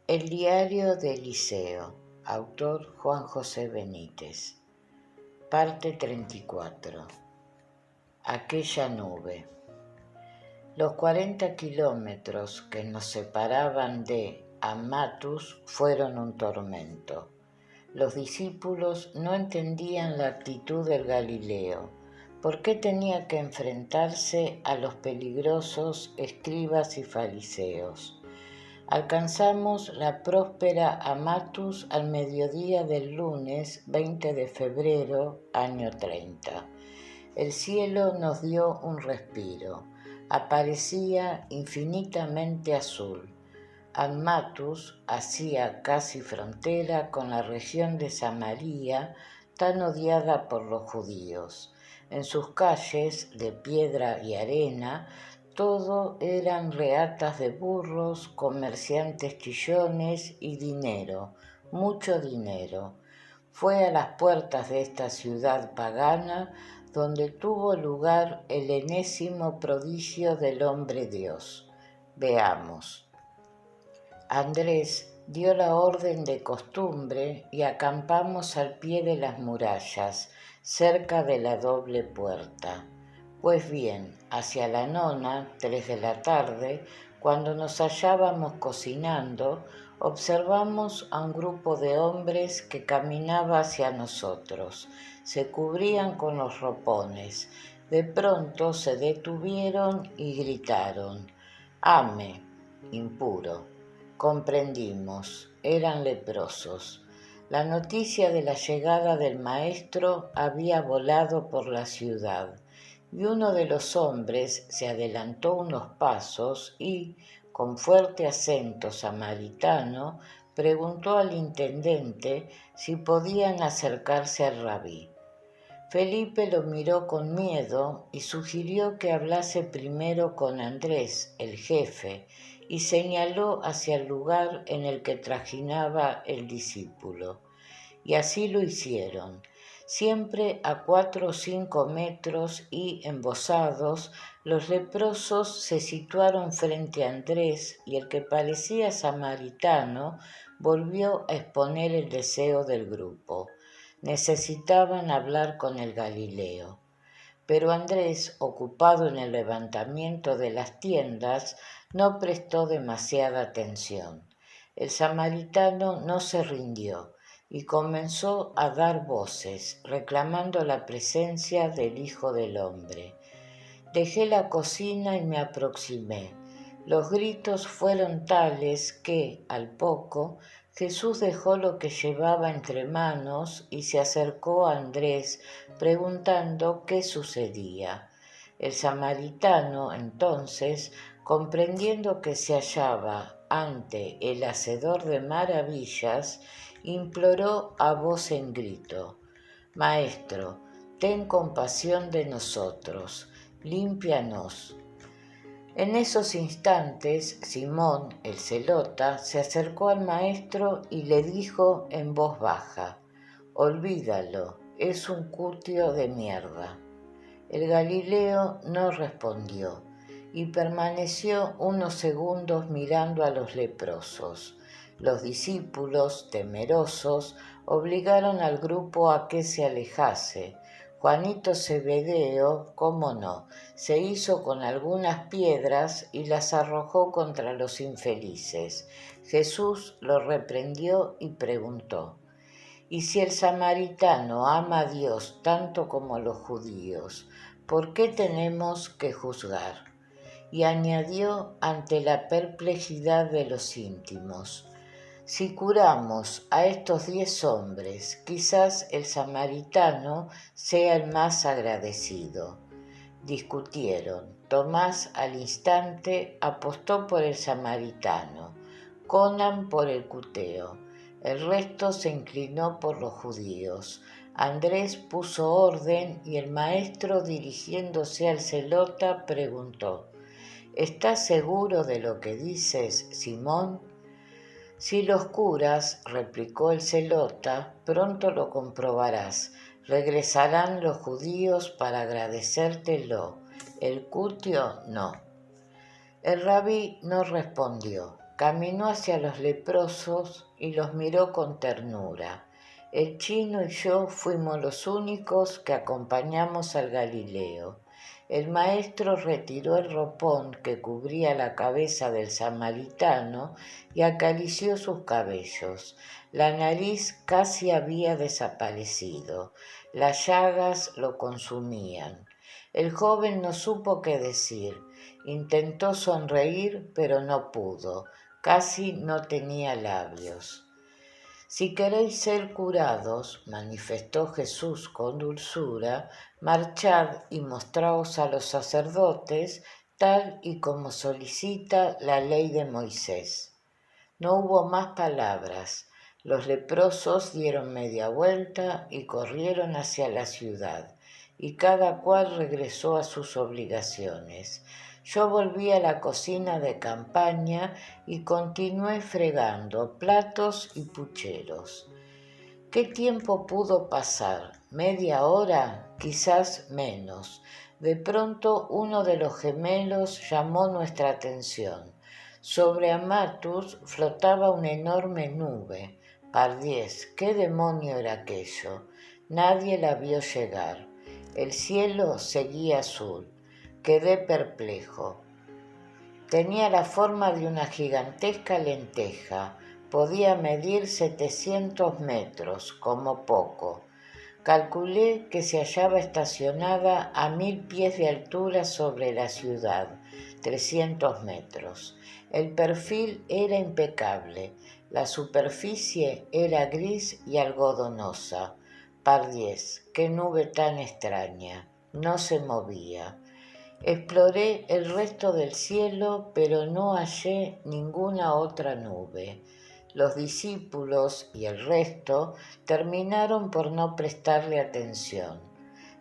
El diario de Eliseo, autor Juan José Benítez, parte 34. Aquella nube. Los 40 kilómetros que nos separaban de Amatus fueron un tormento. Los discípulos no entendían la actitud del Galileo. ¿Por qué tenía que enfrentarse a los peligrosos escribas y fariseos? Alcanzamos la próspera Amatus al mediodía del lunes 20 de febrero, año 30. El cielo nos dio un respiro. Aparecía infinitamente azul. Amatus hacía casi frontera con la región de Samaria, tan odiada por los judíos. En sus calles de piedra y arena, todo eran reatas de burros, comerciantes chillones y dinero, mucho dinero. Fue a las puertas de esta ciudad pagana donde tuvo lugar el enésimo prodigio del hombre Dios. Veamos. Andrés dio la orden de costumbre y acampamos al pie de las murallas, cerca de la doble puerta. Pues bien, hacia la 3 de la tarde, cuando nos hallábamos cocinando, observamos a un grupo de hombres que caminaba hacia nosotros. Se cubrían con los ropones. De pronto se detuvieron y gritaron: «Ame, impuro». Comprendimos, eran leprosos. La noticia de la llegada del maestro había volado por la ciudad, y uno de los hombres se adelantó unos pasos y, con fuerte acento samaritano, preguntó al intendente si podían acercarse al rabí. Felipe lo miró con miedo y sugirió que hablase primero con Andrés, el jefe, y señaló hacia el lugar en el que trajinaba el discípulo. Y así lo hicieron, siempre a 4 o 5 metros y, embozados, los leprosos se situaron frente a Andrés y el que parecía samaritano volvió a exponer el deseo del grupo. Necesitaban hablar con el Galileo. Pero Andrés, ocupado en el levantamiento de las tiendas, no prestó demasiada atención. El samaritano no se rindió y comenzó a dar voces, reclamando la presencia del Hijo del Hombre. Dejé la cocina y me aproximé. Los gritos fueron tales que, al poco, Jesús dejó lo que llevaba entre manos y se acercó a Andrés preguntando qué sucedía. El samaritano, entonces, comprendiendo que se hallaba ante el hacedor de maravillas, imploró a voz en grito: «Maestro, ten compasión de nosotros, límpianos». En esos instantes, Simón, el zelota, se acercó al maestro y le dijo en voz baja: «Olvídalo, es un cutio de mierda». El Galileo no respondió y permaneció unos segundos mirando a los leprosos. Los discípulos, temerosos, obligaron al grupo a que se alejase. Juanito Zebedeo, cómo no, se hizo con algunas piedras y las arrojó contra los infelices. Jesús lo reprendió y preguntó: «Y si el samaritano ama a Dios tanto como los judíos, ¿por qué tenemos que juzgar?». Y añadió ante la perplejidad de los íntimos: «Si curamos a estos 10 hombres, quizás el samaritano sea el más agradecido». Discutieron. Tomás al instante apostó por el samaritano, Conan por el cuteo. El resto se inclinó por los judíos. Andrés puso orden y el maestro, dirigiéndose al zelota, preguntó: «¿Estás seguro de lo que dices, Simón?». «Si los curas», replicó el zelota, «pronto lo comprobarás. Regresarán los judíos para agradecértelo, el cutio no». El rabí no respondió. caminó hacia los leprosos y los miró con ternura. El chino y yo fuimos los únicos que acompañamos al Galileo. El maestro retiró el ropón que cubría la cabeza del samaritano y acarició sus cabellos. La nariz casi había desaparecido. Las llagas lo consumían. El joven no supo qué decir. Intentó sonreír, pero no pudo. Casi no tenía labios. Si queréis ser curados, manifestó Jesús con dulzura, marchad y mostraos a los sacerdotes, tal y como solicita la ley de Moisés. No hubo más palabras. Los leprosos dieron media vuelta y corrieron hacia la ciudad, y cada cual regresó a sus obligaciones. Yo volví a la cocina de campaña y continué fregando platos y pucheros. ¿Qué tiempo pudo pasar? ¿Media hora? Quizás menos. De pronto uno de los gemelos llamó nuestra atención. Sobre Amatus flotaba una enorme nube. Pardiez, ¿qué demonio era aquello? Nadie la vio llegar. El cielo seguía azul. Quedé perplejo. Tenía la forma de una gigantesca lenteja. Podía medir 700 metros, como poco. Calculé que se hallaba estacionada a 1000 pies de altura sobre la ciudad, 300 metros. El perfil era impecable. La superficie era gris y algodonosa. Pardiez, qué nube tan extraña. No se movía. Exploré el resto del cielo, pero no hallé ninguna otra nube. Los discípulos y el resto terminaron por no prestarle atención.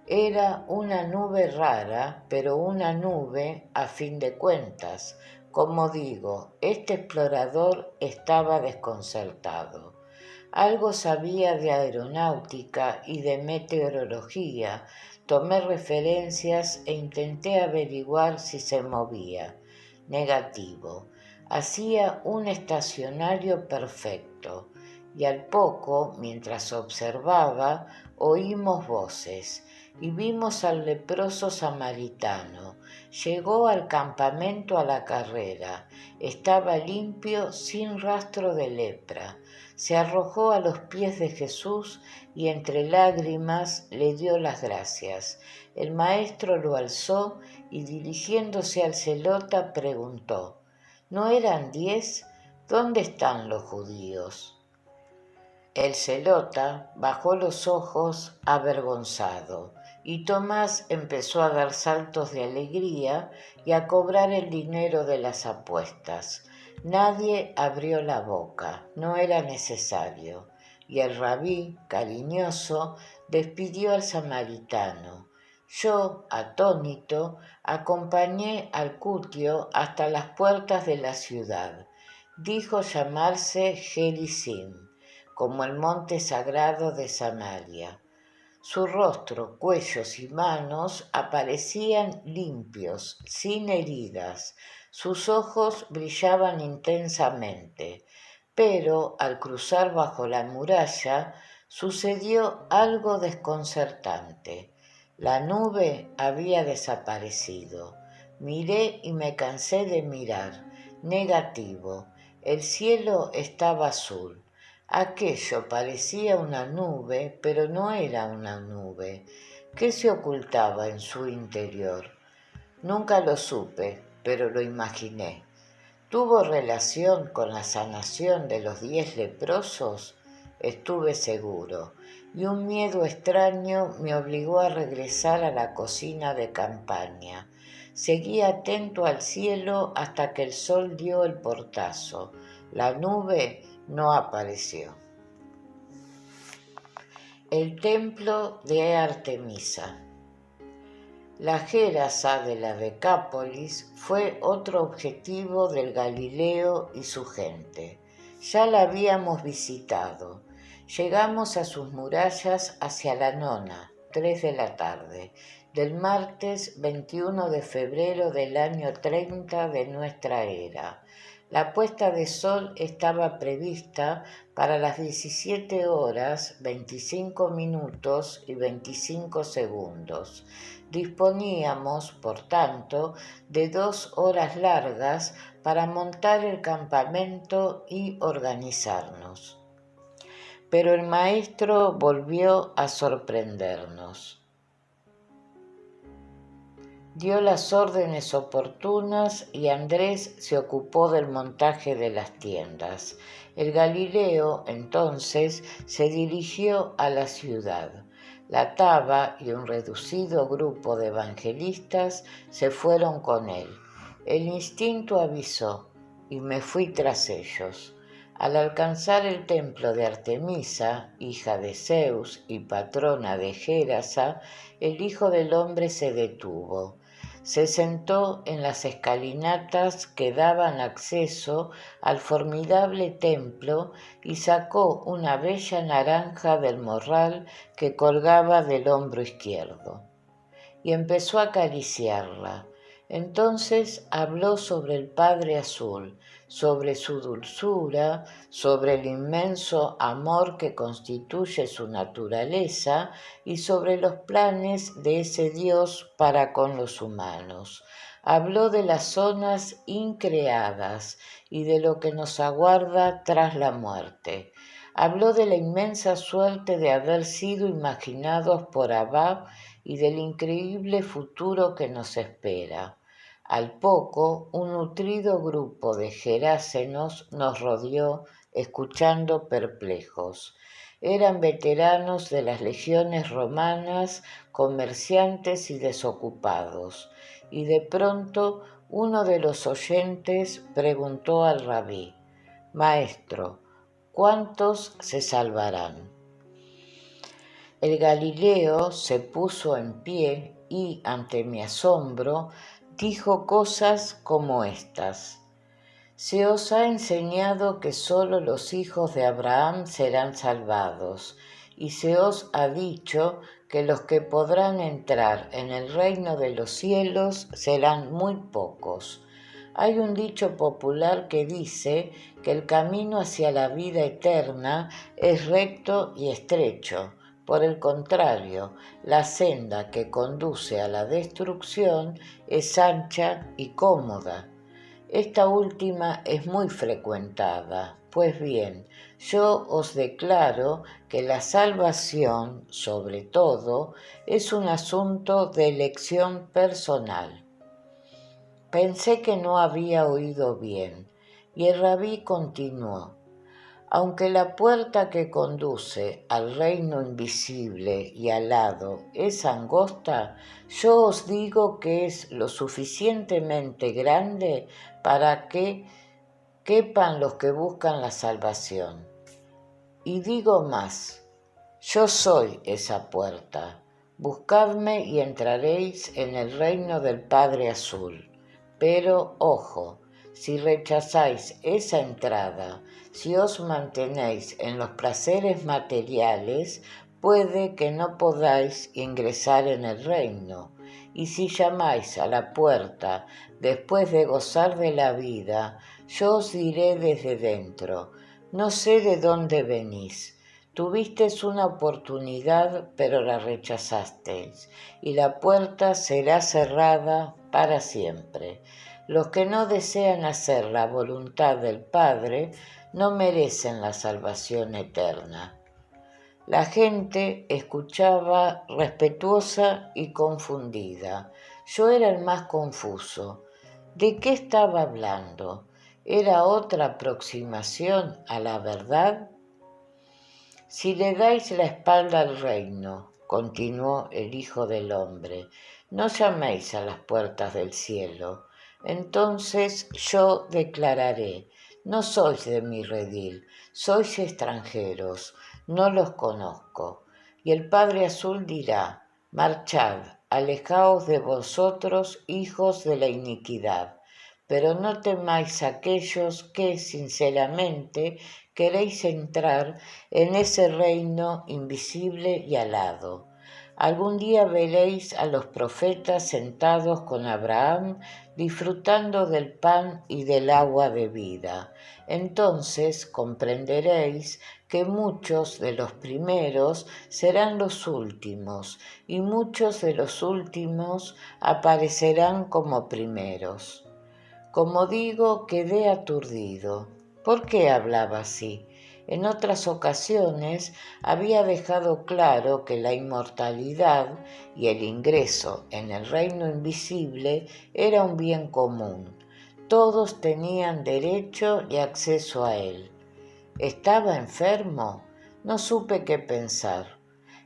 Era una nube rara, pero una nube a fin de cuentas. Como digo, este explorador estaba desconcertado. Algo sabía de aeronáutica y de meteorología. Tomé referencias e intenté averiguar si se movía. Negativo. Hacía un estacionario perfecto. Y al poco, mientras observaba, oímos voces y vimos al leproso samaritano. Llegó al campamento a la carrera. Estaba limpio, sin rastro de lepra. Se arrojó a los pies de Jesús y entre lágrimas le dio las gracias. El maestro lo alzó y dirigiéndose al celota preguntó: ¿No eran 10? ¿Dónde están los judíos? El celota bajó los ojos avergonzado y Tomás empezó a dar saltos de alegría y a cobrar el dinero de las apuestas. Nadie abrió la boca, no era necesario, y el rabí, cariñoso, despidió al samaritano. Yo, atónito, acompañé al cutio hasta las puertas de la ciudad. Dijo llamarse Gerizim, como el monte sagrado de Samaria. Su rostro, cuellos y manos aparecían limpios, sin heridas. Sus ojos brillaban intensamente. Pero al cruzar bajo la muralla sucedió algo desconcertante. La nube había desaparecido. Miré y me cansé de mirar. Negativo. El cielo estaba azul. Aquello parecía una nube, pero no era una nube. ¿Qué se ocultaba en su interior? Nunca lo supe, pero lo imaginé. ¿Tuvo relación con la sanación de los 10 leprosos? Estuve seguro, y un miedo extraño me obligó a regresar a la cocina de campaña. Seguí atento al cielo hasta que el sol dio el portazo. La nube no apareció. El templo de Artemisa. La Gérasa de la Decápolis fue otro objetivo del Galileo y su gente. Ya la habíamos visitado. Llegamos a sus murallas hacia la nona, 3 de la tarde, del martes 21 de febrero del año 30 de nuestra era. La puesta de sol estaba prevista para las 17 horas 25 minutos y 25 segundos. Disponíamos, por tanto, de 2 horas largas para montar el campamento y organizarnos. Pero el maestro volvió a sorprendernos. Dio las órdenes oportunas y Andrés se ocupó del montaje de las tiendas. El Galileo, entonces, se dirigió a la ciudad. La Taba y un reducido grupo de evangelistas se fueron con él. El instinto avisó y me fui tras ellos. Al alcanzar el templo de Artemisa, hija de Zeus y patrona de Gérasa, el Hijo del Hombre se detuvo. Se sentó en las escalinatas que daban acceso al formidable templo y sacó una bella naranja del morral que colgaba del hombro izquierdo. Y empezó a acariciarla. Entonces habló sobre el Padre Azul, sobre su dulzura, sobre el inmenso amor que constituye su naturaleza y sobre los planes de ese Dios para con los humanos. Habló de las zonas increadas y de lo que nos aguarda tras la muerte. Habló de la inmensa suerte de haber sido imaginados por Abba y del increíble futuro que nos espera. Al poco, un nutrido grupo de gerásenos nos rodeó, escuchando perplejos. Eran veteranos de las legiones romanas, comerciantes y desocupados, y de pronto uno de los oyentes preguntó al rabí: «Maestro, ¿cuántos se salvarán?». El Galileo se puso en pie y, ante mi asombro, dijo cosas como estas: «Se os ha enseñado que sólo los hijos de Abraham serán salvados, y se os ha dicho que los que podrán entrar en el reino de los cielos serán muy pocos. Hay un dicho popular que dice que el camino hacia la vida eterna es recto y estrecho. Por el contrario, la senda que conduce a la destrucción es ancha y cómoda. Esta última es muy frecuentada. Pues bien, yo os declaro que la salvación, sobre todo, es un asunto de elección personal». Pensé que no había oído bien, y el rabí continuó: «Aunque la puerta que conduce al reino invisible y alado es angosta, yo os digo que es lo suficientemente grande para que quepan los que buscan la salvación. Y digo más, yo soy esa puerta. Buscadme y entraréis en el reino del Padre Azul. Pero, ojo, si rechazáis esa entrada, si os mantenéis en los placeres materiales, puede que no podáis ingresar en el reino. Y si llamáis a la puerta después de gozar de la vida, yo os diré desde dentro: no sé de dónde venís. Tuvisteis una oportunidad, pero la rechazasteis, y la puerta será cerrada para siempre. Los que no desean hacer la voluntad del Padre no merecen la salvación eterna». La gente escuchaba respetuosa y confundida. Yo era el más confuso. ¿De qué estaba hablando? ¿Era otra aproximación a la verdad? «Si le dais la espalda al reino», continuó el Hijo del Hombre, «no llaméis a las puertas del cielo. Entonces yo declararé: no sois de mi redil, sois extranjeros, no los conozco. Y el Padre Azul dirá: marchad, alejaos de vosotros, hijos de la iniquidad. Pero no temáis aquellos que, sinceramente, queréis entrar en ese reino invisible y alado. Algún día veréis a los profetas sentados con Abraham disfrutando del pan y del agua de vida. Entonces comprenderéis que muchos de los primeros serán los últimos, y muchos de los últimos aparecerán como primeros. Como digo, quedé aturdido. ¿Por qué hablaba así? En otras ocasiones había dejado claro que la inmortalidad y el ingreso en el reino invisible era un bien común. Todos tenían derecho y acceso a él. ¿Estaba enfermo? No supe qué pensar.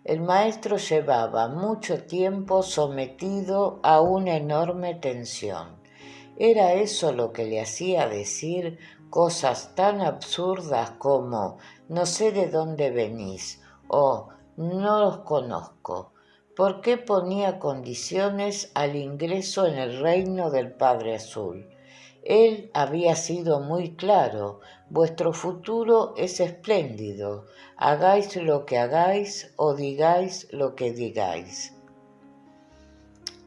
El maestro llevaba mucho tiempo sometido a una enorme tensión. ¿Era eso lo que le hacía decir cosas tan absurdas como no sé de dónde venís o no os conozco? ¿Por qué ponía condiciones al ingreso en el reino del Padre Azul? Él había sido muy claro: vuestro futuro es espléndido, hagáis lo que hagáis o digáis lo que digáis.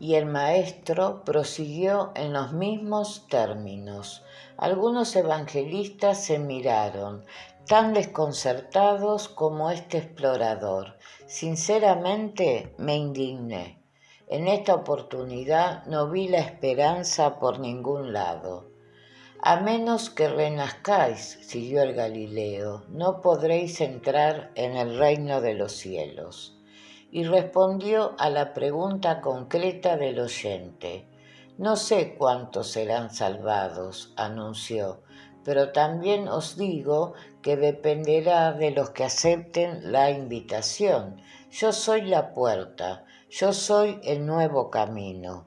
Y el maestro prosiguió en los mismos términos. Algunos evangelistas se miraron, tan desconcertados como este explorador. Sinceramente me indigné. En esta oportunidad no vi la esperanza por ningún lado. A menos que renazcáis, siguió el Galileo, no podréis entrar en el reino de los cielos. Y respondió a la pregunta concreta del oyente. No sé cuántos serán salvados, anunció, pero también os digo que dependerá de los que acepten la invitación. Yo soy la puerta, yo soy el nuevo camino.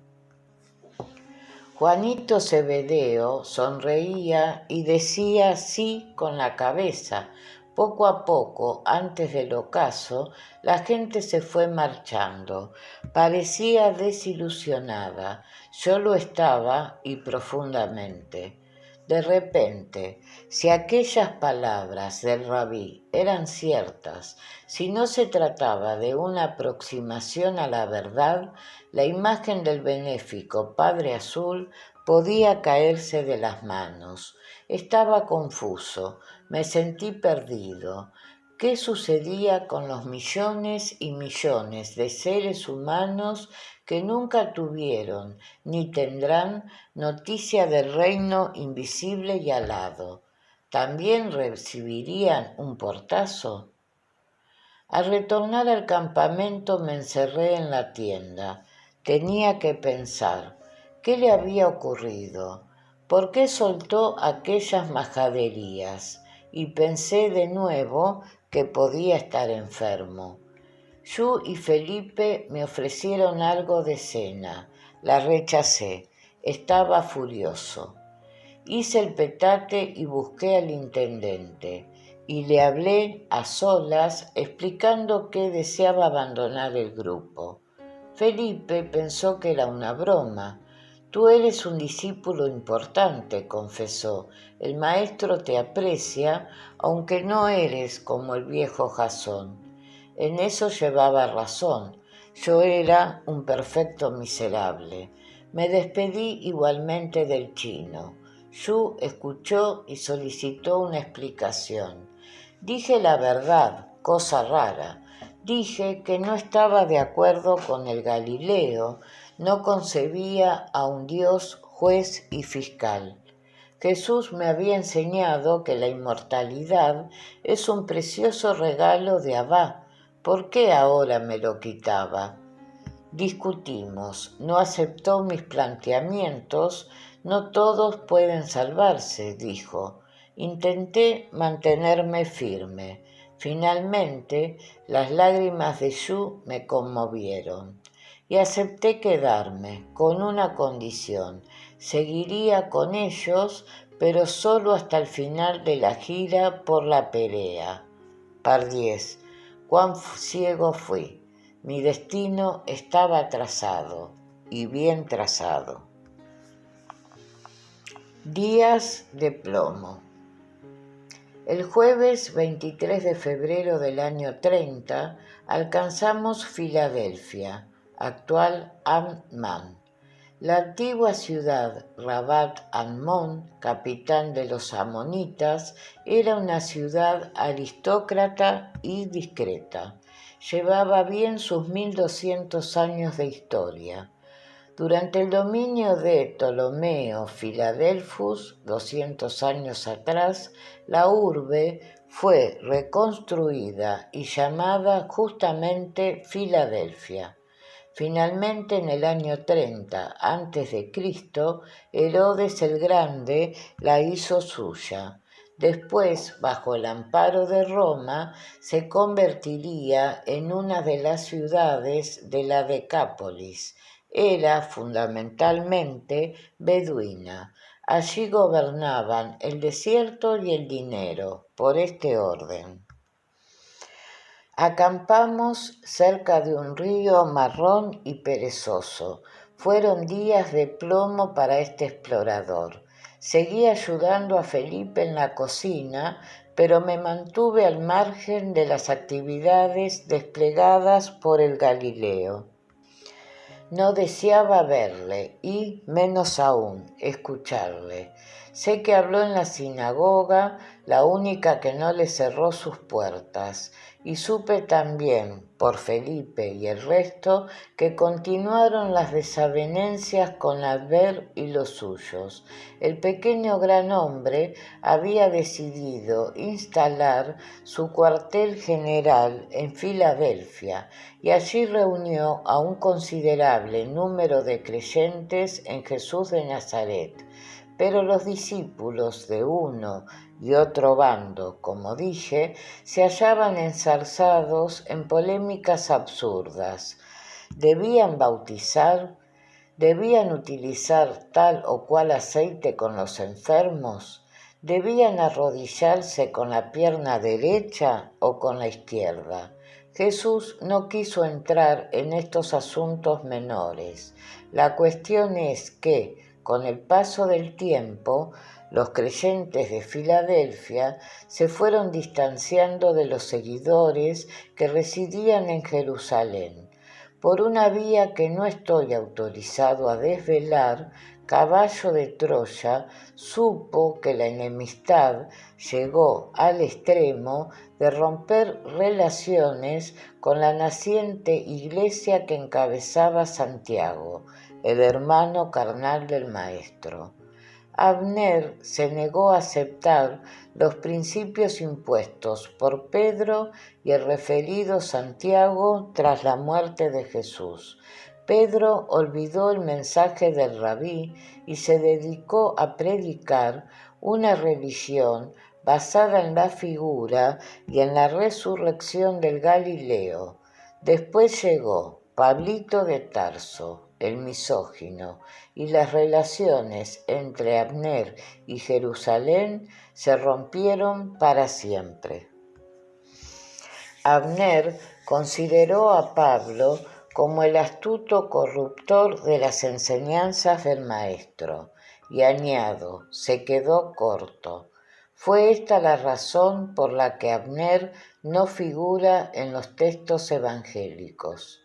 Juanito Zebedeo sonreía y decía sí con la cabeza. Poco a poco, antes del ocaso, la gente se fue marchando. Parecía desilusionada. Yo lo estaba, y profundamente. De repente, si aquellas palabras del rabí eran ciertas, si no se trataba de una aproximación a la verdad, la imagen del benéfico Padre Azul podía caerse de las manos. Estaba confuso, me sentí perdido. ¿Qué sucedía con los millones y millones de seres humanos que nunca tuvieron ni tendrán noticia del reino invisible y alado? ¿También recibirían un portazo? Al retornar al campamento me encerré en la tienda. Tenía que pensar, ¿qué le había ocurrido? ¿Por qué soltó aquellas majaderías? Y pensé de nuevo que podía estar enfermo. Yu y Felipe me ofrecieron algo de cena. La rechacé. Estaba furioso. Hice el petate y busqué al intendente, y le hablé a solas explicando que deseaba abandonar el grupo. Felipe pensó que era una broma. Tú eres un discípulo importante, confesó. El maestro te aprecia, aunque no eres como el viejo Jasón. En eso llevaba razón. Yo era un perfecto miserable. Me despedí igualmente del chino. Yu escuchó y solicitó una explicación. Dije la verdad, cosa rara. Dije que no estaba de acuerdo con el Galileo, no concebía a un Dios juez y fiscal. Jesús me había enseñado que la inmortalidad es un precioso regalo de Abba. ¿Por qué ahora me lo quitaba? Discutimos, no aceptó mis planteamientos, no todos pueden salvarse, dijo. Intenté mantenerme firme. Finalmente, las lágrimas de Yu me conmovieron y acepté quedarme con una condición. Seguiría con ellos, pero solo hasta el final de la gira por la pelea. Pardiez, cuán ciego fui. Mi destino estaba trazado, y bien trazado. Días de plomo. El jueves 23 de febrero del año 30 alcanzamos Filadelfia, actual Amman. La antigua ciudad Rabat Ammón, capital de los amonitas, era una ciudad aristócrata y discreta. Llevaba bien sus 1200 años de historia. Durante el dominio de Ptolomeo Filadelfus, 200 años atrás, la urbe fue reconstruida y llamada justamente Filadelfia. Finalmente, en el año 30 a.C., Herodes el Grande la hizo suya. Después, bajo el amparo de Roma, se convertiría en una de las ciudades de la Decápolis. Era fundamentalmente beduina. Allí gobernaban el desierto y el dinero, por este orden. Acampamos cerca de un río marrón y perezoso. Fueron días de plomo para este explorador. Seguí ayudando a Felipe en la cocina, pero me mantuve al margen de las actividades desplegadas por el Galileo. No deseaba verle y, menos aún, escucharle. Sé que habló en la sinagoga, la única que no le cerró sus puertas, y supe también, por Felipe y el resto, que continuaron las desavenencias con Albert y los suyos. El pequeño gran hombre había decidido instalar su cuartel general en Filadelfia, y allí reunió a un considerable número de creyentes en Jesús de Nazaret. Pero los discípulos de uno y otro bando, como dije, se hallaban enzarzados en polémicas absurdas. ¿Debían bautizar? ¿Debían utilizar tal o cual aceite con los enfermos? ¿Debían arrodillarse con la pierna derecha o con la izquierda? Jesús no quiso entrar en estos asuntos menores. La cuestión es que, con el paso del tiempo, los creyentes de Filadelfia se fueron distanciando de los seguidores que residían en Jerusalén. Por una vía que no estoy autorizado a desvelar, Caballo de Troya supo que la enemistad llegó al extremo de romper relaciones con la naciente iglesia que encabezaba Santiago, el hermano carnal del maestro. Abner se negó a aceptar los principios impuestos por Pedro y el referido Santiago tras la muerte de Jesús. Pedro olvidó el mensaje del rabí y se dedicó a predicar una religión basada en la figura y en la resurrección del Galileo. Después llegó Pablito de Tarso, el misógino, y las relaciones entre Abner y Jerusalén se rompieron para siempre. Abner consideró a Pablo como el astuto corruptor de las enseñanzas del maestro, y añado, se quedó corto. Fue esta la razón por la que Abner no figura en los textos evangélicos.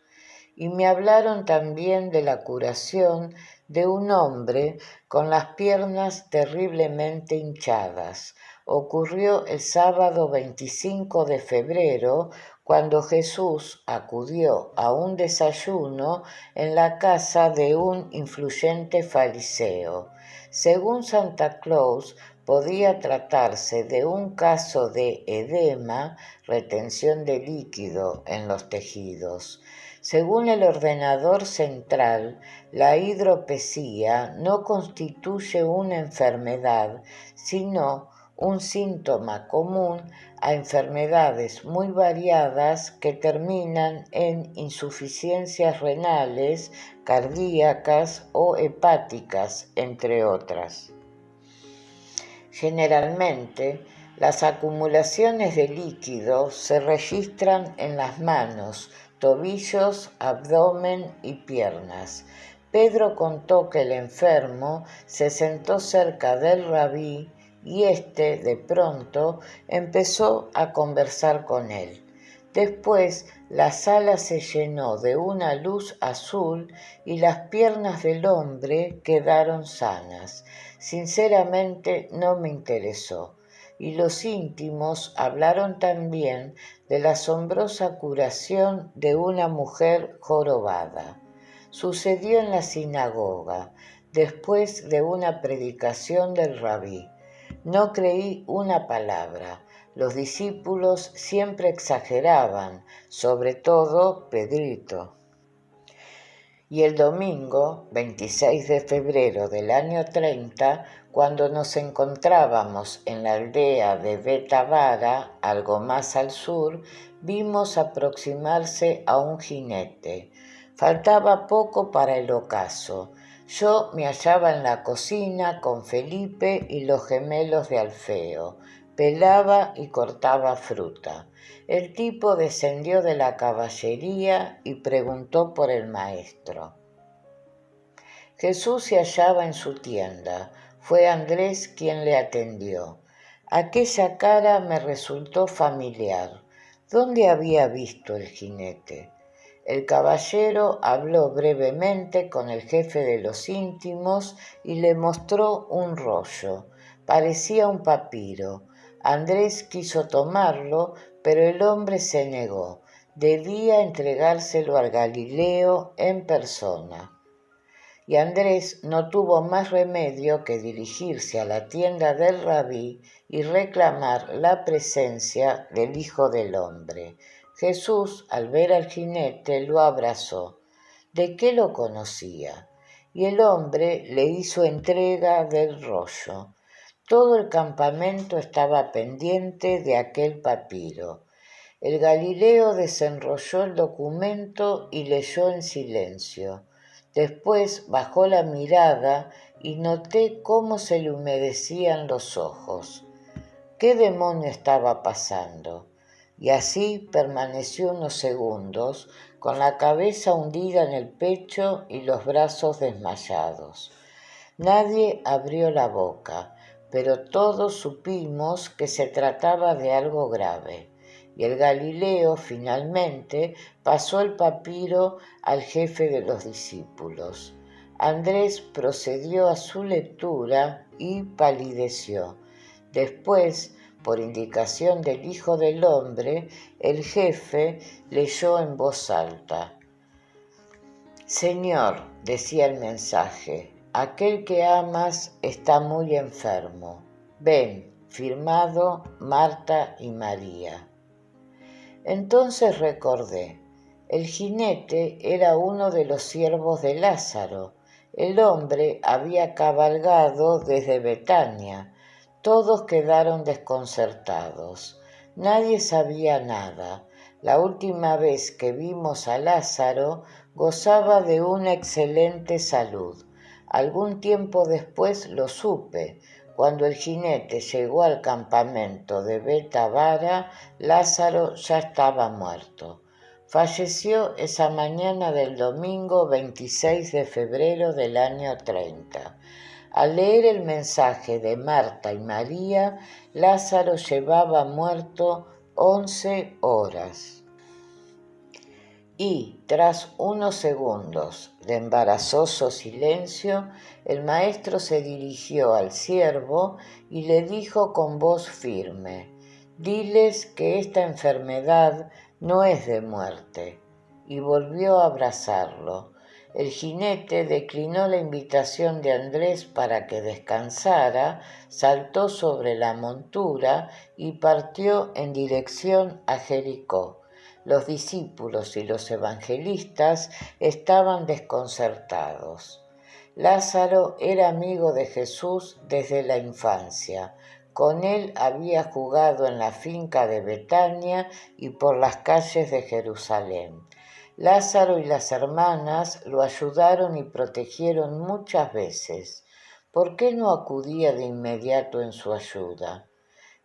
Y me hablaron también de la curación de un hombre con las piernas terriblemente hinchadas. Ocurrió el sábado 25 de febrero, cuando Jesús acudió a un desayuno en la casa de un influyente fariseo. Según Santa Claus, podía tratarse de un caso de edema, retención de líquido en los tejidos. Según el ordenador central, la hidropesía no constituye una enfermedad, sino un síntoma común a enfermedades muy variadas que terminan en insuficiencias renales, cardíacas o hepáticas, entre otras. Generalmente, las acumulaciones de líquido se registran en las manos, tobillos, abdomen y piernas. Pedro contó que el enfermo se sentó cerca del rabí y éste, de pronto, empezó a conversar con él. Después la sala se llenó de una luz azul y las piernas del hombre quedaron sanas. Sinceramente no me interesó. Y los íntimos hablaron también de la asombrosa curación de una mujer jorobada. Sucedió en la sinagoga, después de una predicación del rabí. No creí una palabra. Los discípulos siempre exageraban, sobre todo Pedrito. Y el domingo, 26 de febrero del año 30, cuando nos encontrábamos en la aldea de Betavara, algo más al sur, vimos aproximarse a un jinete. Faltaba poco para el ocaso. Yo me hallaba en la cocina con Felipe y los gemelos de Alfeo. Pelaba y cortaba fruta. El tipo descendió de la caballería y preguntó por el maestro. Jesús se hallaba en su tienda. Fue Andrés quien le atendió. Aquella cara me resultó familiar. ¿Dónde había visto el jinete? El caballero habló brevemente con el jefe de los íntimos y le mostró un rollo. Parecía un papiro. Andrés quiso tomarlo, pero el hombre se negó. Debía entregárselo al Galileo en persona. Y Andrés no tuvo más remedio que dirigirse a la tienda del rabí y reclamar la presencia del Hijo del Hombre. Jesús, al ver al jinete, lo abrazó. ¿De qué lo conocía? Y el hombre le hizo entrega del rollo. Todo el campamento estaba pendiente de aquel papiro. El Galileo desenrolló el documento y leyó en silencio. Después bajó la mirada y noté cómo se le humedecían los ojos. ¿Qué demonio estaba pasando? Y así permaneció unos segundos, con la cabeza hundida en el pecho y los brazos desmayados. Nadie abrió la boca, pero todos supimos que se trataba de algo grave. Y el Galileo finalmente pasó el papiro al jefe de los discípulos. Andrés procedió a su lectura y palideció. Después, por indicación del Hijo del Hombre, el jefe leyó en voz alta. Señor, decía el mensaje, aquel que amas está muy enfermo. Ven, firmado Marta y María. Entonces recordé, el jinete era uno de los siervos de Lázaro. El hombre había cabalgado desde Betania. Todos quedaron desconcertados. Nadie sabía nada. La última vez que vimos a Lázaro gozaba de una excelente salud. Algún tiempo después lo supe. Cuando el jinete llegó al campamento de Betavara, Lázaro ya estaba muerto. Falleció esa mañana del domingo 26 de febrero del año 30. Al leer el mensaje de Marta y María, Lázaro llevaba muerto 11 horas. Y, tras unos segundos de embarazoso silencio, el maestro se dirigió al siervo y le dijo con voz firme, «Diles que esta enfermedad no es de muerte». Y volvió a abrazarlo. El jinete declinó la invitación de Andrés para que descansara, saltó sobre la montura y partió en dirección a Jericó. Los discípulos y los evangelistas estaban desconcertados. Lázaro era amigo de Jesús desde la infancia. Con él había jugado en la finca de Betania y por las calles de Jerusalén. Lázaro y las hermanas lo ayudaron y protegieron muchas veces. ¿Por qué no acudía de inmediato en su ayuda?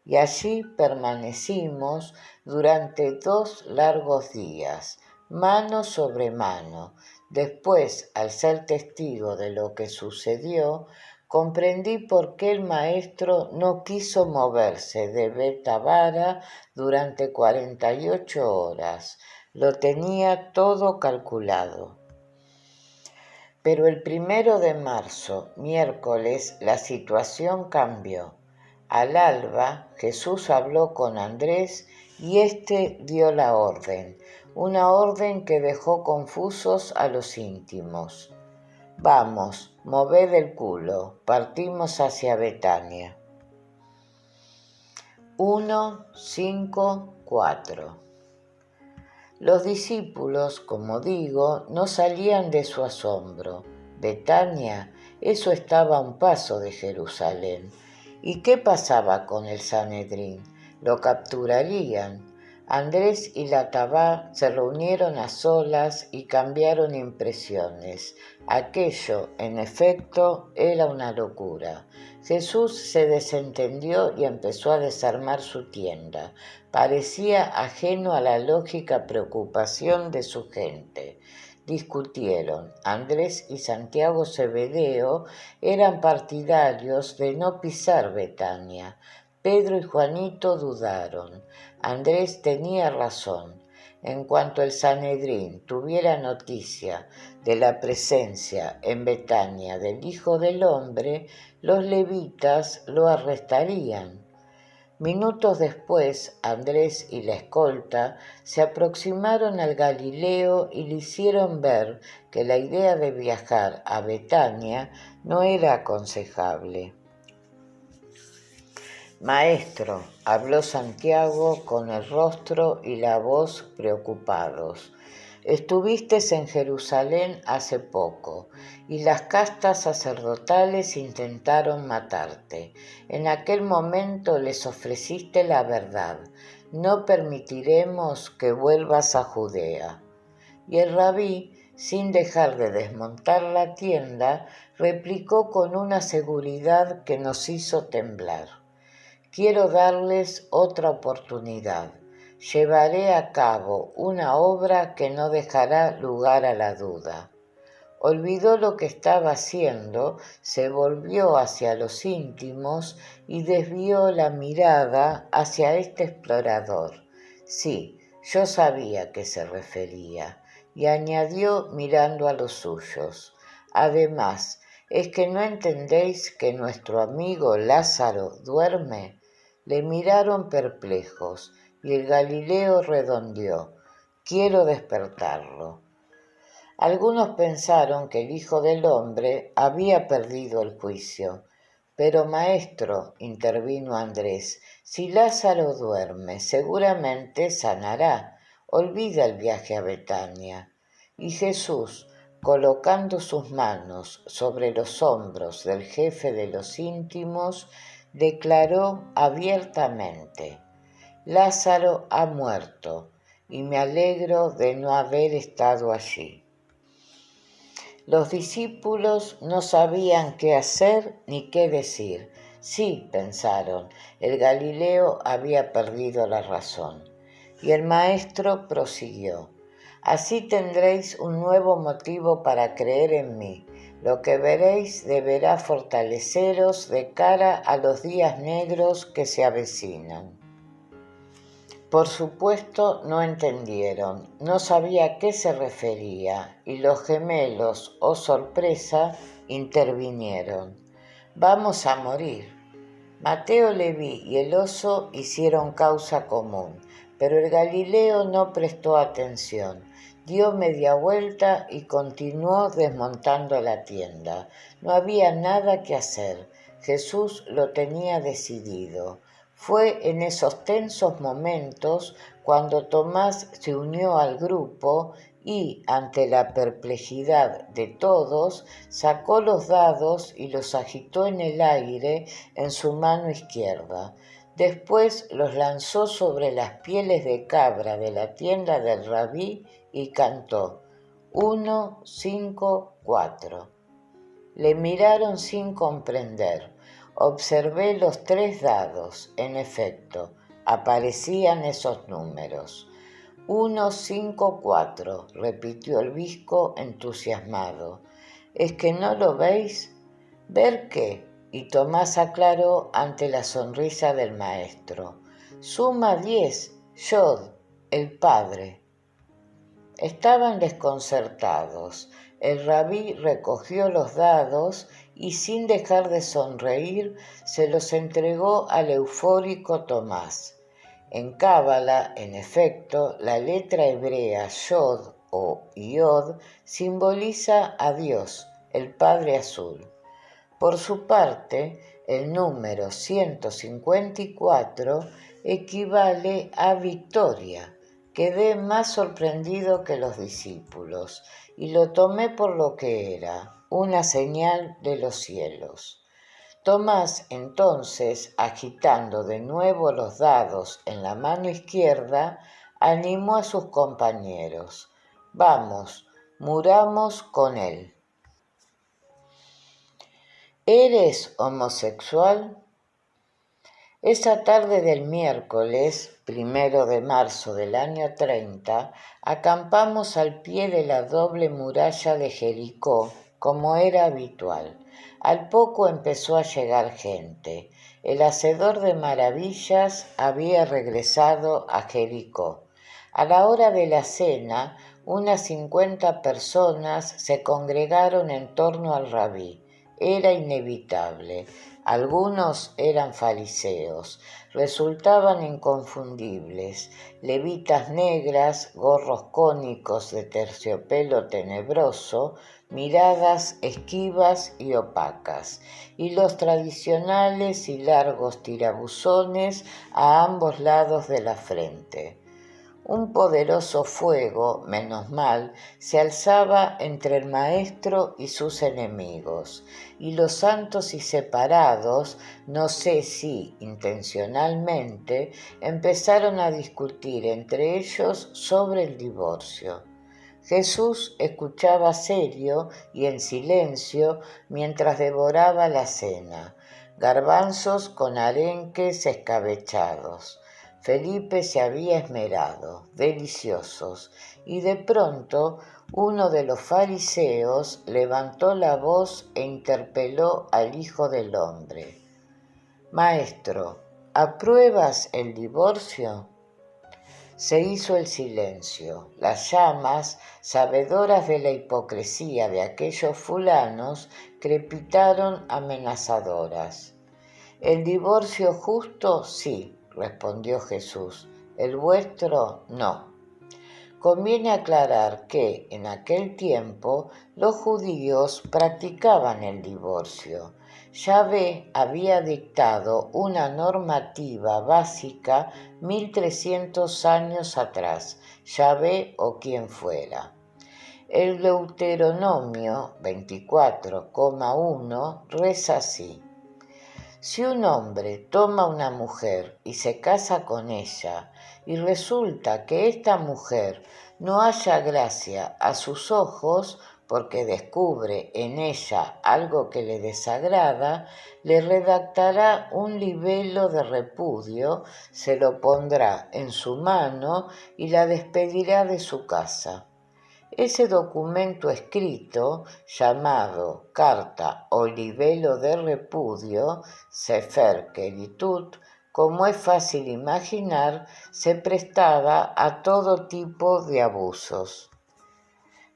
Y allí permanecimos durante 2 largos días, mano sobre mano. Después, al ser testigo de lo que sucedió, comprendí por qué el maestro no quiso moverse de Betavara durante 48 horas. Lo tenía todo calculado. Pero el 1 de marzo, miércoles, la situación cambió. Al alba, Jesús habló con Andrés y éste dio la orden, una orden que dejó confusos a los íntimos. Vamos, moved el culo, partimos hacia Betania. 1, 5, 4. Los discípulos, como digo, no salían de su asombro. Betania, eso estaba a un paso de Jerusalén. ¿Y qué pasaba con el Sanedrín? Lo capturarían. Andrés y Latabá se reunieron a solas y cambiaron impresiones. Aquello, en efecto, era una locura. Jesús se desentendió y empezó a desarmar su tienda. Parecía ajeno a la lógica preocupación de su gente. Discutieron. Andrés y Santiago Zebedeo eran partidarios de no pisar Betania. Pedro y Juanito dudaron. Andrés tenía razón. En cuanto el Sanedrín tuviera noticia de la presencia en Betania del Hijo del Hombre, los levitas lo arrestarían. Minutos después, Andrés y la escolta se aproximaron al Galileo y le hicieron ver que la idea de viajar a Betania no era aconsejable. Maestro, habló Santiago con el rostro y la voz preocupados. Estuviste en Jerusalén hace poco y las castas sacerdotales intentaron matarte. En aquel momento les ofreciste la verdad. No permitiremos que vuelvas a Judea. Y el rabí, sin dejar de desmontar la tienda, replicó con una seguridad que nos hizo temblar. Quiero darles otra oportunidad. Llevaré a cabo una obra que no dejará lugar a la duda. Olvidó lo que estaba haciendo, se volvió hacia los íntimos y desvió la mirada hacia este explorador. Sí, yo sabía a qué se refería, y añadió mirando a los suyos. Además, ¿es que no entendéis que nuestro amigo Lázaro duerme? Le miraron perplejos, y el Galileo redondeó. Quiero despertarlo. Algunos pensaron que el Hijo del Hombre había perdido el juicio. Pero, maestro, intervino Andrés, si Lázaro duerme, seguramente sanará. Olvida el viaje a Betania. Y Jesús, colocando sus manos sobre los hombros del jefe de los íntimos, declaró abiertamente: Lázaro ha muerto, y me alegro de no haber estado allí. Los discípulos no sabían qué hacer ni qué decir. Sí, pensaron, el Galileo había perdido la razón. Y el maestro prosiguió: así tendréis un nuevo motivo para creer en mí. Lo que veréis deberá fortaleceros de cara a los días negros que se avecinan. Por supuesto no entendieron, no sabía a qué se refería, y los gemelos, oh sorpresa, intervinieron. Vamos a morir. Mateo, Leví y el oso hicieron causa común, pero el Galileo no prestó atención. Dio media vuelta y continuó desmontando la tienda. No había nada que hacer. Jesús lo tenía decidido. Fue en esos tensos momentos cuando Tomás se unió al grupo y, ante la perplejidad de todos, sacó los dados y los agitó en el aire en su mano izquierda. Después los lanzó sobre las pieles de cabra de la tienda del rabí y cantó: 1, 5, 4. Le miraron sin comprender. Observé los 3 dados. En efecto, aparecían esos números. 1, 5, 4, repitió el visco entusiasmado. ¿Es que no lo veis? ¿Ver qué? Y Tomás aclaró ante la sonrisa del maestro. Suma 10, Yod, el padre. Estaban desconcertados. El rabí recogió los dados y sin dejar de sonreír se los entregó al eufórico Tomás. En Cábala, en efecto, la letra hebrea Yod o Yod simboliza a Dios, el Padre Azul. Por su parte, el número 154 equivale a victoria. Quedé más sorprendido que los discípulos y lo tomé por lo que era, una señal de los cielos. Tomás entonces, agitando de nuevo los dados en la mano izquierda, animó a sus compañeros. Vamos, muramos con él. ¿Eres homosexual? Esa tarde del miércoles, 1 de marzo del año 30, acampamos al pie de la doble muralla de Jericó, como era habitual. Al poco empezó a llegar gente. El hacedor de maravillas había regresado a Jericó. A la hora de la cena, unas 50 personas se congregaron en torno al rabí. Era inevitable. Algunos eran fariseos, resultaban inconfundibles, levitas negras, gorros cónicos de terciopelo tenebroso, miradas esquivas y opacas, y los tradicionales y largos tirabuzones a ambos lados de la frente. Un poderoso fuego, menos mal, se alzaba entre el maestro y sus enemigos, y los santos y separados, no sé si intencionalmente, empezaron a discutir entre ellos sobre el divorcio. Jesús escuchaba serio y en silencio mientras devoraba la cena, garbanzos con arenques escabechados. Felipe se había esmerado, deliciosos, y de pronto uno de los fariseos levantó la voz e interpeló al Hijo del Hombre. Maestro, ¿apruebas el divorcio? Se hizo el silencio. Las llamas, sabedoras de la hipocresía de aquellos fulanos, crepitaron amenazadoras. El divorcio justo, sí, respondió Jesús. El vuestro, no. Conviene aclarar que, en aquel tiempo, los judíos practicaban el divorcio. Yahvé había dictado una normativa básica 1300 años atrás, Yahvé o quien fuera. El Deuteronomio 24,1 reza así. Si un hombre toma una mujer y se casa con ella, y resulta que esta mujer no halla gracia a sus ojos porque descubre en ella algo que le desagrada, le redactará un libelo de repudio, se lo pondrá en su mano y la despedirá de su casa. Ese documento escrito, llamado Carta o Libelo de Repudio, Sefer Keritut, como es fácil imaginar, se prestaba a todo tipo de abusos.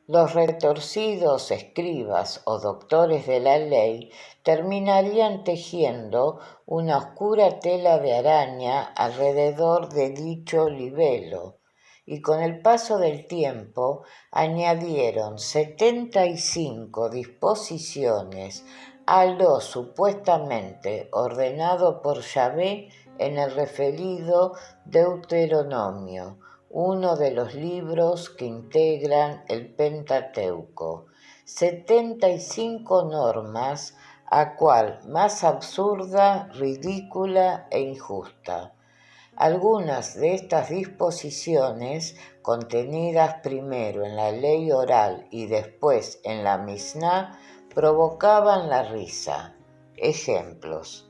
Los retorcidos escribas o doctores de la ley terminarían tejiendo una oscura tela de araña alrededor de dicho libelo, y con el paso del tiempo añadieron 75 disposiciones a lo supuestamente ordenado por Yahvé en el referido Deuteronomio, uno de los libros que integran el Pentateuco. 75 normas, a cual más absurda, ridícula e injusta. Algunas de estas disposiciones, contenidas primero en la ley oral y después en la Misná, provocaban la risa. Ejemplos.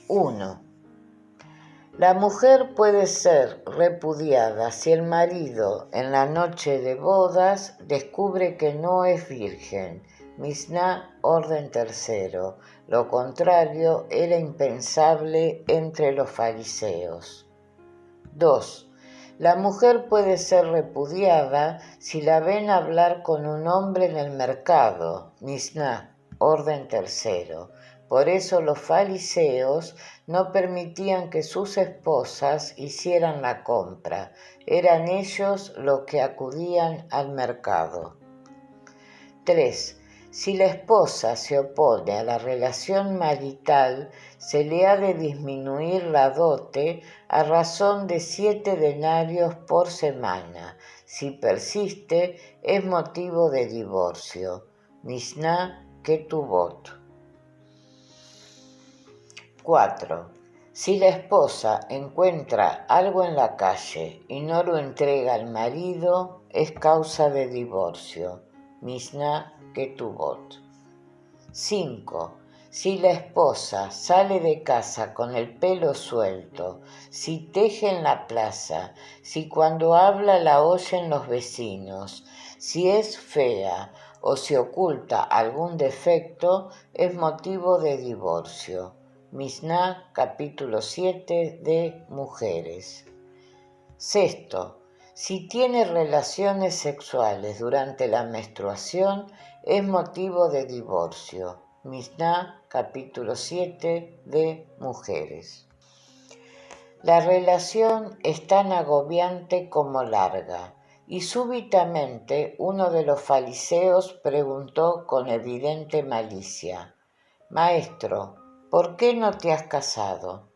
1. La mujer puede ser repudiada si el marido, en la noche de bodas, descubre que no es virgen, Misná, orden tercero. Lo contrario era impensable entre los fariseos. 2. La mujer puede ser repudiada si la ven hablar con un hombre en el mercado. Misná, orden tercero. Por eso los fariseos no permitían que sus esposas hicieran la compra. Eran ellos los que acudían al mercado. 3. Si la esposa se opone a la relación marital, se le ha de disminuir la dote a razón de 7 denarios por semana. Si persiste, es motivo de divorcio. Misná Ketubot. 4. Si la esposa encuentra algo en la calle y no lo entrega al marido, es causa de divorcio. Misná Ketubot. 5. Si la esposa sale de casa con el pelo suelto, si teje en la plaza, si cuando habla la oyen los vecinos, si es fea o si oculta algún defecto, es motivo de divorcio. Misná capítulo 7 de Mujeres. 6. Si tiene relaciones sexuales durante la menstruación, es motivo de divorcio. Misná capítulo 7 de Mujeres. La relación es tan agobiante como larga, y súbitamente uno de los fariseos preguntó con evidente malicia: Maestro, ¿por qué no te has casado?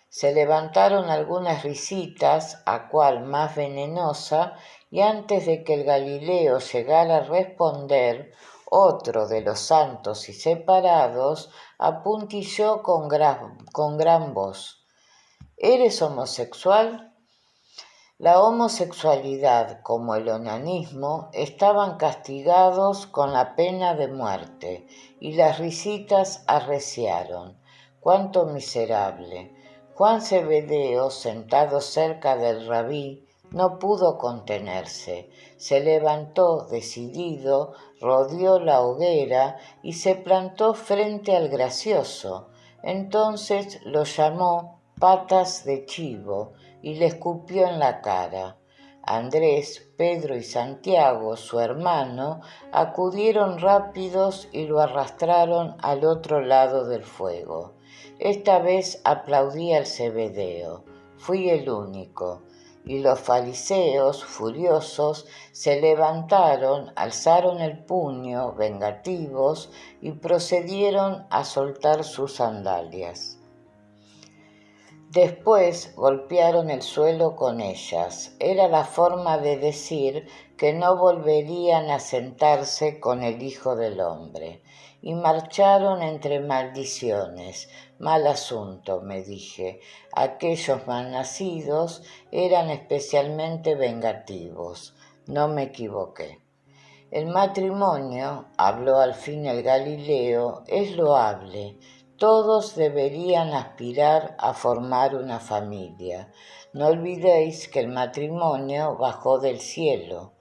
Se levantaron algunas risitas, a cual más venenosa, y antes de que el Galileo llegara a responder, otro de los santos y separados apuntilló con gran voz: ¿Eres homosexual? La homosexualidad, como el onanismo, estaban castigados con la pena de muerte, y las risitas arreciaron. ¡Cuánto miserable! Juan Zebedeo, sentado cerca del rabí, no pudo contenerse. Se levantó decidido, rodeó la hoguera y se plantó frente al gracioso. Entonces lo llamó patas de chivo y le escupió en la cara. Andrés, Pedro y Santiago, su hermano, acudieron rápidos y lo arrastraron al otro lado del fuego. Esta vez aplaudí al Zebedeo. Fui el único. Y los fariseos, furiosos, se levantaron, alzaron el puño, vengativos, y procedieron a soltar sus sandalias. Después golpearon el suelo con ellas. Era la forma de decir que no volverían a sentarse con el Hijo del Hombre. Y marcharon entre maldiciones. Mal asunto, me dije. Aquellos malnacidos eran especialmente vengativos. No me equivoqué. El matrimonio, habló al fin el Galileo, es loable. Todos deberían aspirar a formar una familia. No olvidéis que el matrimonio bajó del cielo.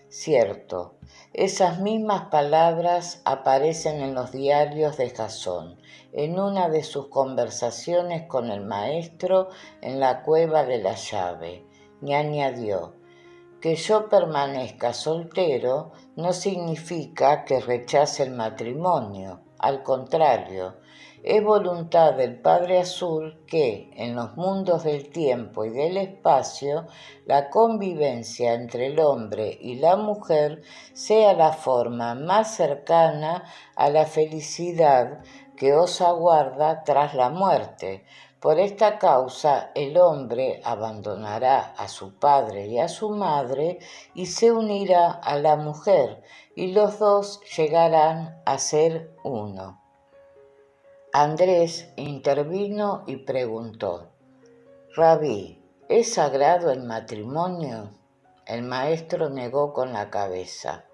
Cierto, esas mismas palabras aparecen en los diarios de Jasón, en una de sus conversaciones con el maestro en la cueva de la llave, y añadió: que yo permanezca soltero no significa que rechace el matrimonio, al contrario, es voluntad del Padre Azul que, en los mundos del tiempo y del espacio, la convivencia entre el hombre y la mujer sea la forma más cercana a la felicidad que os aguarda tras la muerte. Por esta causa el hombre abandonará a su padre y a su madre y se unirá a la mujer, y los dos llegarán a ser uno. Andrés intervino y preguntó: Rabí, ¿es sagrado el matrimonio? El maestro negó con la cabeza.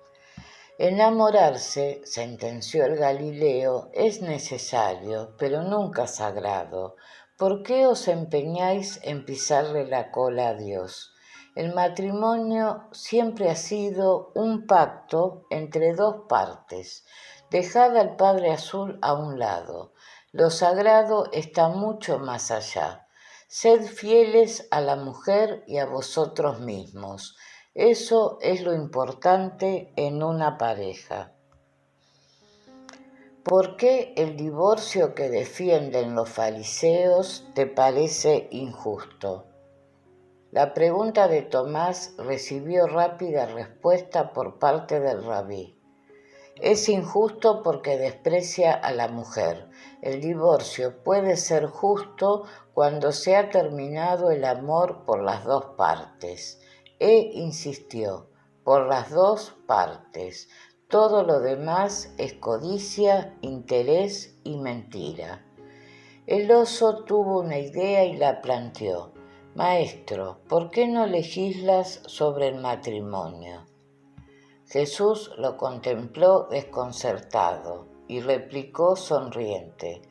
Enamorarse, sentenció el Galileo, es necesario, pero nunca sagrado. ¿Por qué os empeñáis en pisarle la cola a Dios? El matrimonio siempre ha sido un pacto entre dos partes. Dejad al Padre Azul a un lado. Lo sagrado está mucho más allá. Sed fieles a la mujer y a vosotros mismos. Eso es lo importante en una pareja. ¿Por qué el divorcio que defienden los fariseos te parece injusto? La pregunta de Tomás recibió rápida respuesta por parte del rabí. Es injusto porque desprecia a la mujer. El divorcio puede ser justo cuando se ha terminado el amor por las dos partes. Insistió, por las dos partes. Todo lo demás es codicia, interés y mentira. El oso tuvo una idea y la planteó. Maestro, ¿por qué no legislas sobre el matrimonio? Jesús lo contempló desconcertado y replicó sonriente.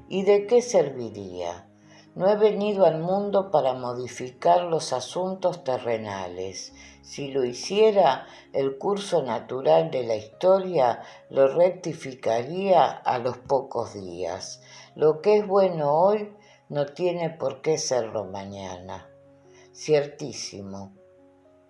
¿Y de qué serviría? No he venido al mundo para modificar los asuntos terrenales. Si lo hiciera, el curso natural de la historia lo rectificaría a los pocos días. Lo que es bueno hoy no tiene por qué serlo mañana. Ciertísimo.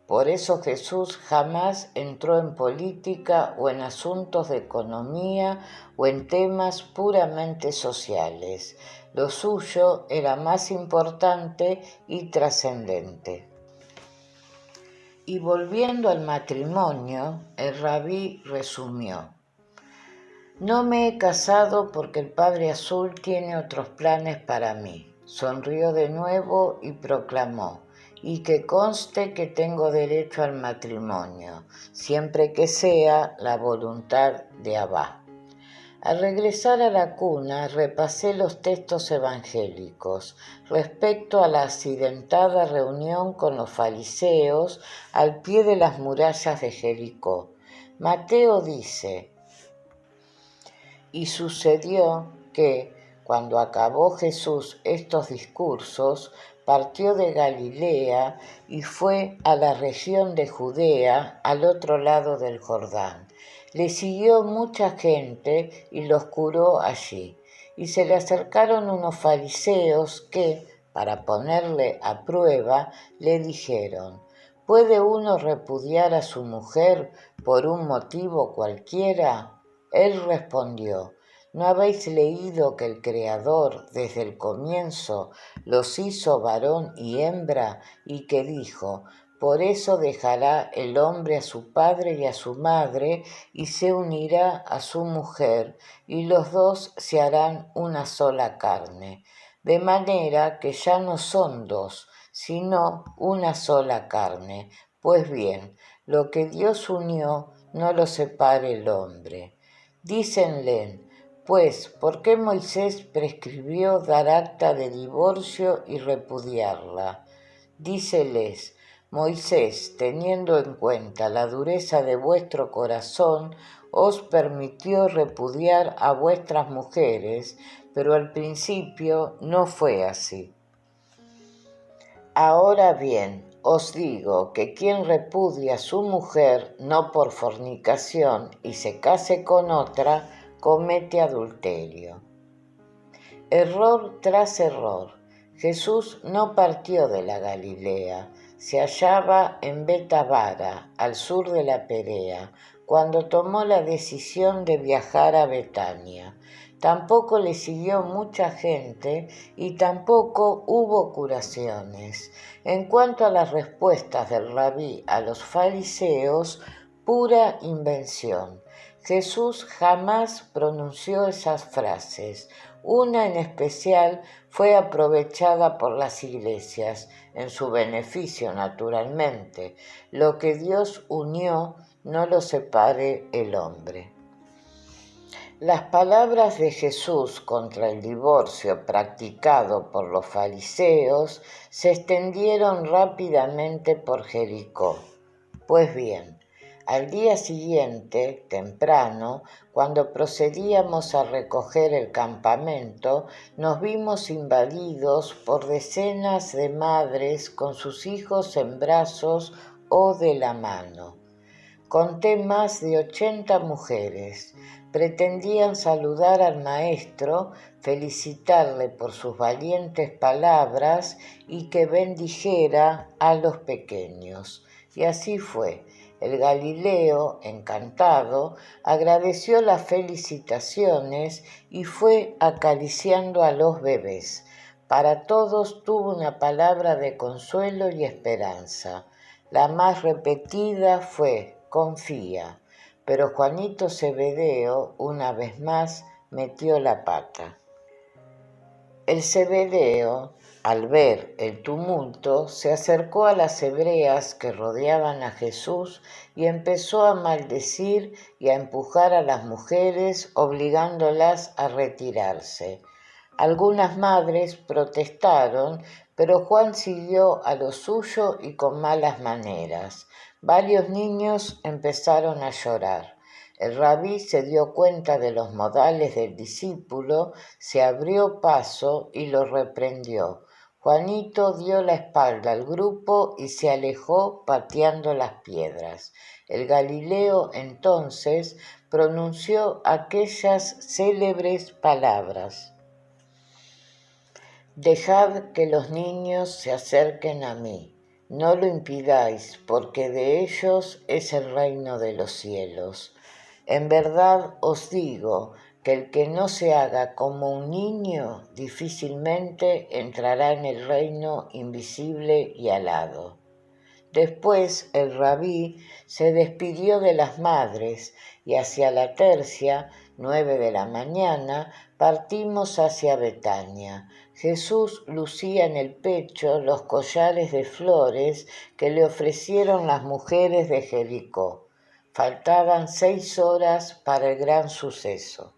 Por eso Jesús jamás entró en política o en asuntos de economía o en temas puramente sociales. Lo suyo era más importante y trascendente. Y volviendo al matrimonio, el rabí resumió. No me he casado porque el Padre Azul tiene otros planes para mí. Sonrió de nuevo y proclamó. Y que conste que tengo derecho al matrimonio, siempre que sea la voluntad de Abba. Al regresar a la cuna, repasé los textos evangélicos respecto a la accidentada reunión con los fariseos al pie de las murallas de Jericó. Mateo dice, y sucedió que, cuando acabó Jesús estos discursos, partió de Galilea y fue a la región de Judea, al otro lado del Jordán. Le siguió mucha gente y los curó allí. Y se le acercaron unos fariseos que, para ponerle a prueba, le dijeron, ¿puede uno repudiar a su mujer por un motivo cualquiera? Él respondió, ¿no habéis leído que el Creador desde el comienzo los hizo varón y hembra y que dijo, por eso dejará el hombre a su padre y a su madre y se unirá a su mujer y los dos se harán una sola carne, de manera que ya no son dos, sino una sola carne? Pues bien, lo que Dios unió no lo separe el hombre. Dícenle, pues, ¿por qué Moisés prescribió dar acta de divorcio y repudiarla? Díceles, Moisés, teniendo en cuenta la dureza de vuestro corazón, os permitió repudiar a vuestras mujeres, pero al principio no fue así. Ahora bien, os digo que quien repudia a su mujer no por fornicación y se case con otra, comete adulterio. Error tras error. Jesús no partió de la Galilea, se hallaba en Betabara, al sur de la Perea, cuando tomó la decisión de viajar a Betania. Tampoco le siguió mucha gente y tampoco hubo curaciones. En cuanto a las respuestas del rabí a los fariseos, pura invención. Jesús jamás pronunció esas frases. Una en especial fue aprovechada por las iglesias, en su beneficio naturalmente. Lo que Dios unió, no lo separe el hombre. Las palabras de Jesús contra el divorcio practicado por los fariseos se extendieron rápidamente por Jericó. Pues bien, al día siguiente, temprano, cuando procedíamos a recoger el campamento, nos vimos invadidos por decenas de madres con sus hijos en brazos o de la mano. Conté más de 80 mujeres. Pretendían saludar al maestro, felicitarle por sus valientes palabras y que bendijera a los pequeños. Y así fue. El Galileo, encantado, agradeció las felicitaciones y fue acariciando a los bebés. Para todos tuvo una palabra de consuelo y esperanza. La más repetida fue: confía. Pero Juanito Zebedeo, una vez más, metió la pata. El Zebedeo, al ver el tumulto, se acercó a las hebreas que rodeaban a Jesús y empezó a maldecir y a empujar a las mujeres, obligándolas a retirarse. Algunas madres protestaron, pero Juan siguió a lo suyo y con malas maneras. Varios niños empezaron a llorar. El rabí se dio cuenta de los modales del discípulo, se abrió paso y lo reprendió. Juanito dio la espalda al grupo y se alejó pateando las piedras. El Galileo entonces pronunció aquellas célebres palabras: dejad que los niños se acerquen a mí, no lo impidáis, porque de ellos es el reino de los cielos. En verdad os digo que el que no se haga como un niño difícilmente entrará en el reino invisible y alado. Después el rabí se despidió de las madres y hacia la tercia, 9 de la mañana, partimos hacia Betania. Jesús lucía en el pecho los collares de flores que le ofrecieron las mujeres de Jericó. Faltaban 6 horas para el gran suceso.